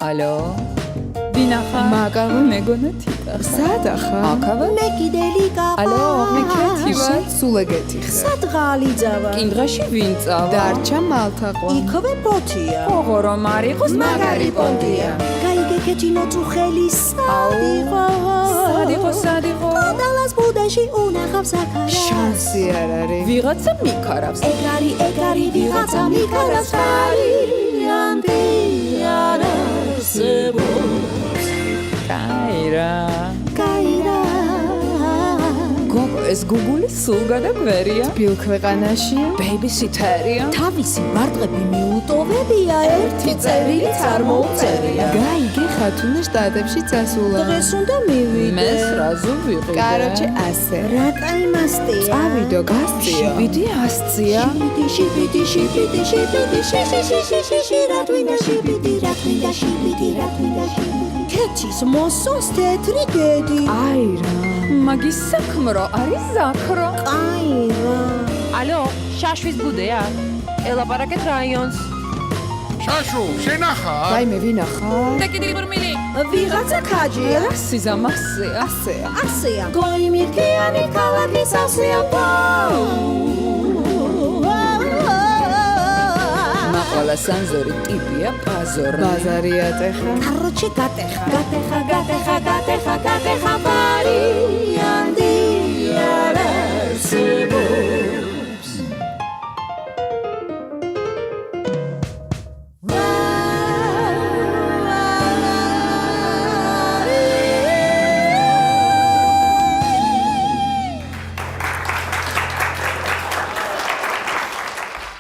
ალო ვინახა მაგარი მეგონა თიტა სადა ხარ აკავა მე კიდელი კაპა ალო მე ქეთივა სულ ეგეთი ხარ სადღალი ძავა კინდრაში ვინ წავა დარჩა მალთაყვა იქვე პოტია ოღო რომ არ იყოს მაგარი პონტია გაიგეკეჩინო წუხელი სადიღო დალას ბუდეში უნახავს აქარა შანსი არ არის ვიღაცა მიქარავს ეგარი ვიღაცა მიქარავს არიანდი არასებობს კაირა კაირა გოგო ეს გუგული სულ გადაგვერია ბილ ქვეყანაში ბეიბისითერია თავისი ბარტყები მიუტოვებია ერთი წერილიც არ მოუწერია გაიგე ხათუნა შტატებში წასულა დღეს უნდა მივიდე მე სრაზუ ვიყიდე კაროჩე ასე რა კაიმასტია წავიდო გასწია 700-ია შიბიდი რა twinda შიბიდი კეთის მოსოს თეთრი გედი აირა მაგის საქმრო არის ზაქრო აირა ალო შაშვის ბუდეა ელაპარაკეთ რაიონს შაშუ შენახა რაიმე ვინახარ და კიდევ ბრმილი ვიღაცა ქაჯია სიზამასეა ასეა ასეა გოიმირქიანი ქალაქის ასეა მაყვალა სანზორი ტიპია პაზორნი ბაზარია ტეხა კაროჩე გატეხა ბარი